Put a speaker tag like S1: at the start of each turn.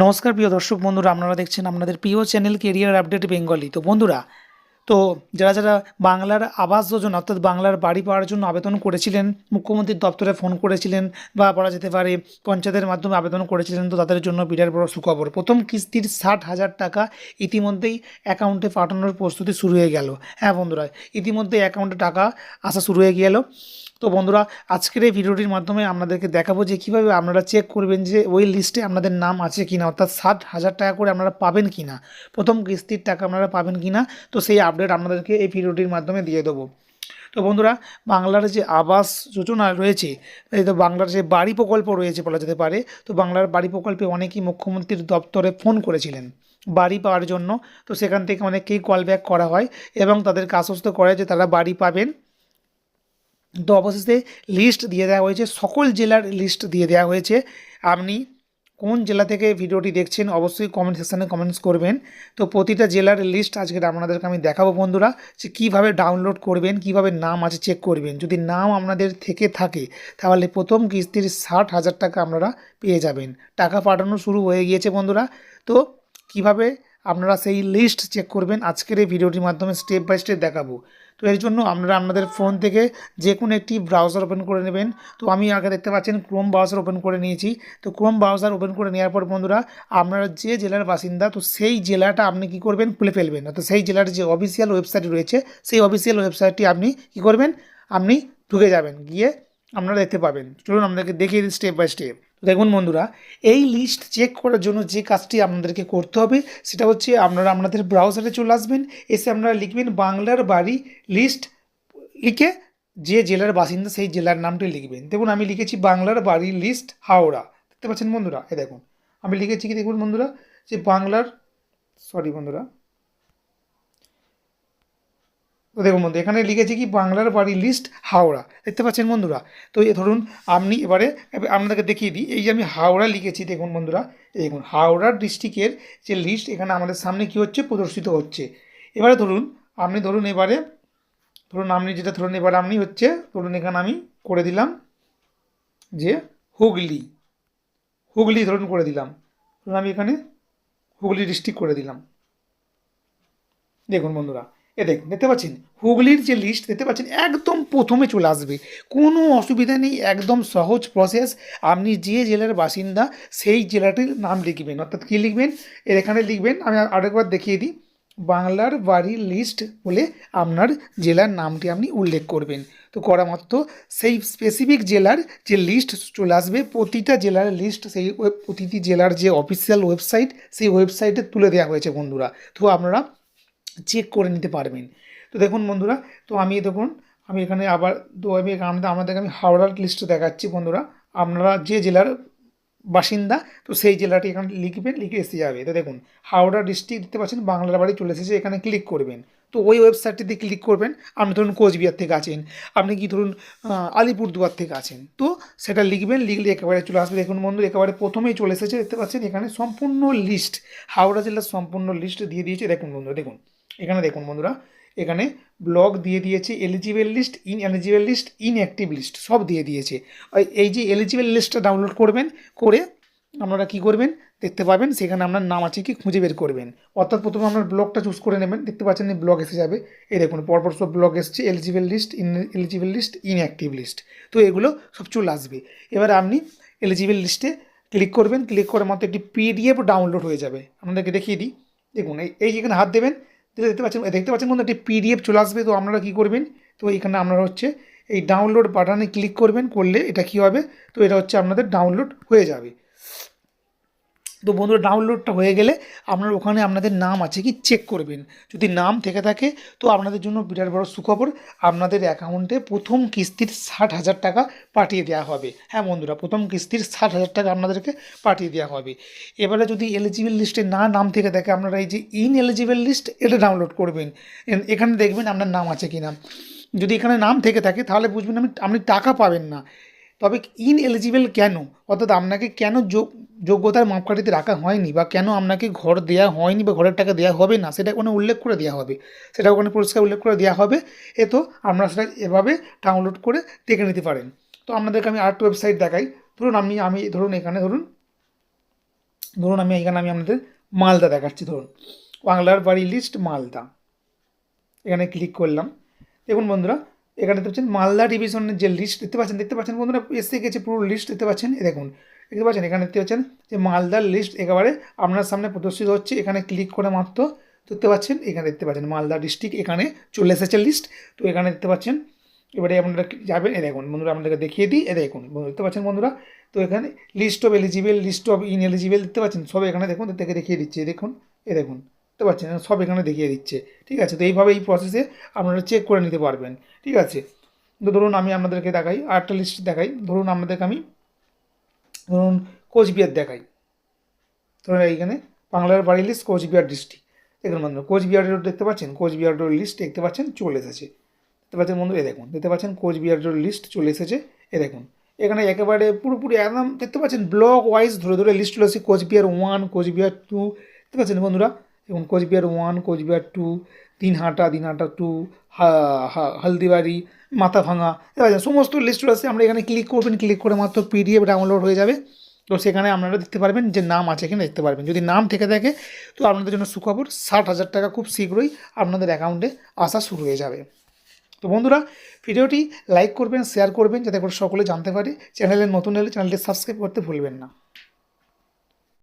S1: নমস্কার প্রিয় দর্শক বন্ধুরা, আপনারা দেখছেন আপনাদের প্রিয় চ্যানেল কেরিয়ার আপডেট বেঙ্গলি। তো বন্ধুরা, তো যারা বাংলার আবাস যোজনা অর্থাৎ বাংলার বাড়ি পাওয়ার জন্য আবেদন করেছিলেন, মুখ্যমন্ত্রীর দপ্তরে ফোন করেছিলেন বা বলা যেতে পারে পঞ্চায়েতের মাধ্যমে আবেদন করেছিলেন, তো তাদের জন্য বিরাট বড় সুখবর। প্রথম কিস্তির 60,000 টাকা ইতিমধ্যেই অ্যাকাউন্টে পাঠানোর প্রস্তুতি শুরু হয়ে গেল। হ্যাঁ বন্ধুরা, ইতিমধ্যে অ্যাকাউন্টে টাকা আসা শুরু হয়ে গেল। তো বন্ধুরা, আজকের এই ভিডিওটির মাধ্যমে আপনাদেরকে দেখাবো যে কীভাবে আপনারা চেক করবেন যে ওই লিস্টে আপনাদের নাম আছে কিনা, অর্থাৎ 60,000 টাকা করে আপনারা পাবেন কিনা, প্রথম কিস্তির টাকা আপনারা পাবেন কিনা। তো সেই আপডেট আপনাদেরকে এই ভিডিওটির মাধ্যমে দিয়ে দেবো। তো বন্ধুরা, বাংলার যে আবাস যোজনা রয়েছে, এই তো বাংলার যে বাড়ি প্রকল্প রয়েছে বলা যেতে পারে, তো বাংলার বাড়ি প্রকল্পে অনেকেই মুখ্যমন্ত্রীর দপ্তরে ফোন করেছিলেন বাড়ি পাওয়ার জন্য। তো সেখান থেকে অনেককেই কল ব্যাক করা হয় এবং তাদেরকে আশ্বস্ত করে যে তারা বাড়ি পাবেন। তো অবশেষে লিস্ট দিয়ে দেওয়া হয়েছে, সকল জেলার লিস্ট দিয়ে দেওয়া হয়েছে। আপনি কোন জেলা থেকে ভিডিওটি দেখছেন অবশ্যই কমেন্ট সেকশানে কমেন্টস করবেন। তো প্রতিটা জেলার লিস্ট আজকে আপনাদেরকে আমি দেখাবো বন্ধুরা, যে কীভাবে ডাউনলোড করবেন, কীভাবে নাম আছে চেক করবেন। যদি নাম আপনাদের থেকে থাকে তাহলে প্রথম কিস্তির 60,000 টাকা আপনারা পেয়ে যাবেন। টাকা পাঠানো শুরু হয়ে গিয়েছে বন্ধুরা। তো কিভাবে আপনারা সেই লিস্ট চেক করবেন আজকের এই ভিডিওটির মাধ্যমে স্টেপ বাই স্টেপ দেখাবো। তো এর জন্য আপনারা আপনাদের ফোন থেকে যে কোনো একটি ব্রাউজার ওপেন করে নেবেন। তো আমি আগে দেখতে পাচ্ছেন ক্রোম ব্রাউজার ওপেন করে নিয়েছি। তো ক্রোম ব্রাউজার ওপেন করে নেওয়ার পর বন্ধুরা, আপনারা যে জেলার বাসিন্দা, তো সেই জেলাটা আপনি কী করবেন, খুলে ফেলবেন। তো সেই জেলার যে অফিসিয়াল ওয়েবসাইট রয়েছে, সেই অফিসিয়াল ওয়েবসাইটটি আপনি কী করবেন, আপনি ঢুকে যাবেন, গিয়ে আপনারা দেখতে পাবেন। চলুন আপনাদেরকে দেখিয়ে দিই স্টেপ বাই স্টেপ। দেখুন বন্ধুরা, এই লিস্ট চেক করার জন্য যে কাজটি আপনাদেরকে করতে হবে সেটা হচ্ছে আপনারা আপনাদের ব্রাউজারে চলে আসবেন, এসে আপনারা লিখবেন বাংলার বাড়ি লিস্ট, লিখে যে জেলার বাসিন্দা সেই জেলার নামটি লিখবেন। দেখুন আমি লিখেছি বাংলার বাড়ি লিস্ট হাওড়া, দেখতে পাচ্ছেন বন্ধুরা। দেখুন আমি লিখেছি কি, দেখুন বন্ধুরা, যে বাংলার, সরি বন্ধুরা, তো দেখুন বন্ধু এখানে লিখেছি কি বাংলার বাড়ি লিস্ট হাওড়া, দেখতে পাচ্ছেন বন্ধুরা। তো ধরুন আপনি এবারে আপনাদেরকে দেখিয়ে দিই, এই যে আমি হাওড়া লিখেছি, দেখুন বন্ধুরা, দেখুন হাওড়া ডিস্ট্রিক্টের যে লিস্ট এখানে আমাদের সামনে কি হচ্ছে, প্রদর্শিত হচ্ছে। এবারে ধরুন আপনি এবারে ধরুন আপনি যেটা ধরুন এবার আপনি হচ্ছে ধরুন এখানে আমি করে দিলাম যে হুগলি, হুগলি ধরুন করে দিলাম, ধরুন আমি এখানে হুগলি ডিস্ট্রিক্ট করে দিলাম। দেখুন বন্ধুরা, দেখতে পাচ্ছেন হুগলির যে লিস্ট দেখতে পাচ্ছেন একদম প্রথমে চলে আসবে, কোনো অসুবিধা নেই, একদম সহজ প্রসেস। আপনি যে জেলার বাসিন্দা সেই জেলাটির নাম লিখবেন, অর্থাৎ কী লিখবেন, এখানে লিখবেন, আমি আরেকবার দেখিয়ে দিই, বাংলার বাড়ির লিস্ট বলে আপনার জেলার নামটি আপনি উল্লেখ করবেন। তো করা মাত্র সেই স্পেসিফিক জেলার যে লিস্ট চলে আসবে, প্রতিটা জেলার লিস্ট সেই প্রতিটি জেলার যে অফিসিয়াল ওয়েবসাইট, সেই ওয়েবসাইটে তুলে দেওয়া হয়েছে বন্ধুরা। তো আপনারা চেক করে নিতে পারবেন। তো দেখুন বন্ধুরা, তো আমি এখানে আবার, তো আমি আমাদেরকে আমি হাওড়ার লিস্ট দেখাচ্ছি বন্ধুরা। আপনারা যে জেলার বাসিন্দা, তো সেই জেলাটি এখানে লিখবেন, লিখে এসে যাবে। তো দেখুন হাওড়া ডিস্ট্রিক্ট দেখতে পাচ্ছেন, বাংলার বাড়ি চলে এসেছে, এখানে ক্লিক করবেন। তো ওই ওয়েবসাইটটিতে ক্লিক করবেন। আপনি ধরুন কোচবিহার থেকে আছেন, আপনি কি ধরুন আলিপুরদুয়ার থেকে আছেন, তো সেটা লিখবেন, লিখলে একেবারে চলে আসবে। দেখুন বন্ধু একেবারে প্রথমেই চলে এসেছে, দেখতে পাচ্ছেন এখানে সম্পূর্ণ লিস্ট, হাওড়া জেলার সম্পূর্ণ লিস্ট দিয়ে দিয়েছে। দেখুন বন্ধুরা, দেখুন এখানে দেখুন বন্ধুরা, এখানে ব্লক দিয়ে দিয়েছে, eligible list, ineligible list, inactive list সব দিয়ে দিয়েছে। এই যে এলিজিবল লিস্টটা ডাউনলোড করবেন, করে আপনারা কি করবেন, দেখতে পাবেন সেখানে আপনার নাম আছে কি খুঁজে বের করবেন। অর্থাৎ প্রথমে আপনার ব্লকটা চুজ করে নেবেন, দেখতে পাচ্ছেন এই ব্লক এসে যাবে। এই দেখুন পরপর সব ব্লক এসছে, eligible list, ineligible list, inactive list, তো এগুলো সব চলে আসবে। এবারে আপনি এলিজিবল লিস্টে ক্লিক করবেন, ক্লিক করে মাত্র একটি পিডিএফ ডাউনলোড হয়ে যাবে। আপনাদেরকে দেখিয়ে দিই, দেখুন এই যেখানে হাত দেবেন, দেখতে পাচ্ছেন বন্ধু একটি পিডিএফ চলে আসবে। তো আপনারা কী করবেন, তো এইখানে আপনারা হচ্ছে এই ডাউনলোড বাটনে ক্লিক করবেন, করলে এটা কী হবে, তো এটা হচ্ছে আপনাদের ডাউনলোড হয়ে যাবে। তো বন্ধুরা ডাউনলোডটা হয়ে গেলে আপনার ওখানে আপনাদের নাম আছে কি চেক করবেন। যদি নাম থেকে থাকে তো আপনাদের জন্য বিরাট বড় সুখবর, আপনাদের অ্যাকাউন্টে প্রথম কিস্তির 60,000 টাকা পাঠিয়ে দেওয়া হবে। হ্যাঁ বন্ধুরা, প্রথম কিস্তির 60,000 টাকা আপনাদেরকে পাঠিয়ে দেওয়া হবে। এবারে যদি এলিজিবল লিস্টে নাম থেকে থাকে, আপনারা এই যে ইনএলিজিবল লিস্ট এটা ডাউনলোড করবেন। এখানে দেখবেন আপনার নাম আছে কি না। যদি এখানে নাম থেকে থাকে তাহলে বুঝবেন আপনি টাকা পাবেন না। তবে ইনএলিজিবল কেন, অর্থাৎ আপনাকে কেন যোগ্যতার মাপকাঠিতে রাখা হয়নি, বা কেন আপনাকে ঘর দেওয়া হয়নি, বা ঘরের টাকা দেওয়া হবে না, সেটা ওখানে উল্লেখ করে দেওয়া হবে, সেটা ওখানে পরিষ্কার উল্লেখ করে দেওয়া হবে। তো আপনারা সেটা এভাবে ডাউনলোড করে দেখে নিতে পারেন। তো আপনাদেরকে আমি আরেকটা ওয়েবসাইট দেখাই। ধরুন আমি ধরুন এখানে ধরুন ধরুন এখানে আমি আপনাদের মালদা দেখাচ্ছি। ধরুন বাংলার বাড়ি লিস্ট মালদা, এখানে ক্লিক করলাম। দেখুন বন্ধুরা, এখানে দেখতে পাচ্ছেন মালদা ডিভিশনের যে লিস্ট দেখতে পাচ্ছেন বন্ধুরা, এসে গেছে পুরো লিস্ট দেখতে পাচ্ছেন। দেখতে পাচ্ছেন এখানে দেখতে পাচ্ছেন যে মালদার লিস্ট একেবারে আপনার সামনে প্রদর্শিত হচ্ছে। এখানে ক্লিক করে মাত্র দেখতে পাচ্ছেন, এখানে দেখতে পাচ্ছেন মালদা ডিস্ট্রিক্ট এখানে চলে এসেছে লিস্ট। তো এখানে দেখতে পাচ্ছেন, এবারে আপনারা যাবেন, দেখুন বন্ধুরা আপনাদেরকে দেখিয়ে দিই। দেখুন দেখতে পাচ্ছেন বন্ধুরা, তো এখানে list of eligible, list of ineligible দেখতে পাচ্ছেন সব এখানে দেখুন দেখিয়ে দিচ্ছে। দেখুন দেখুন দেখতে পাচ্ছেন সব এখানে দেখিয়ে দিচ্ছে। ঠিক আছে, তো এইভাবে এই প্রসেসে আপনারা চেক করে নিতে পারবেন। ঠিক আছে, তো ধরুন আমি আপনাদেরকে দেখাই আরেকটা লিস্ট দেখাই। ধরুন ধরুন কোচবিহার দেখাই। ধরুন এইখানে বাংলার বাড়ি লিস্ট কোচবিহার ডিস্ট্রিক্ট। দেখুন বন্ধুরা কোচবিহার রোড দেখতে পাচ্ছেন, কোচবিহার রোড লিস্ট দেখতে পাচ্ছেন চলে এসেছে। দেখতে পাচ্ছেন বন্ধু, দেখতে পাচ্ছেন কোচবিহার রোড লিস্ট চলে এসেছে। দেখুন এখানে একেবারে পুরোপুরি একদম দেখতে পাচ্ছেন ব্লক ওয়াইজ ধরে ধরে লিস্ট চলে এসেছে। কোচবিহার 1, কোচবিহার 2 দেখতে পাচ্ছেন বন্ধুরা। দেখুন কোচবিহার 1, কোচবিহার 2, দিনহাটা 2, হলদিবাড়ি, মাথাভাঙা, দেখতে পাচ্ছেন সমস্ত লিস্ট চলে আসছে। আমরা এখানে ক্লিক করবেন, ক্লিক করে মাত্র পিডিএফ ডাউনলোড হয়ে যাবে। তো সেখানে আপনারা দেখতে পারবেন যে নাম আছে কিনা দেখতে পারবেন। যদি নাম থেকে থাকে তো আপনাদের জন্য সুখবর, 60,000 টাকা খুব শীঘ্রই আপনাদের অ্যাকাউন্টে আসা শুরু হয়ে যাবে। তো বন্ধুরা ভিডিওটি লাইক করবেন, শেয়ার করবেন যাতে করে সকলে জানতে পারে। চ্যানেলে নতুন হলে চ্যানেলটি সাবস্ক্রাইব করতে ভুলবেন না।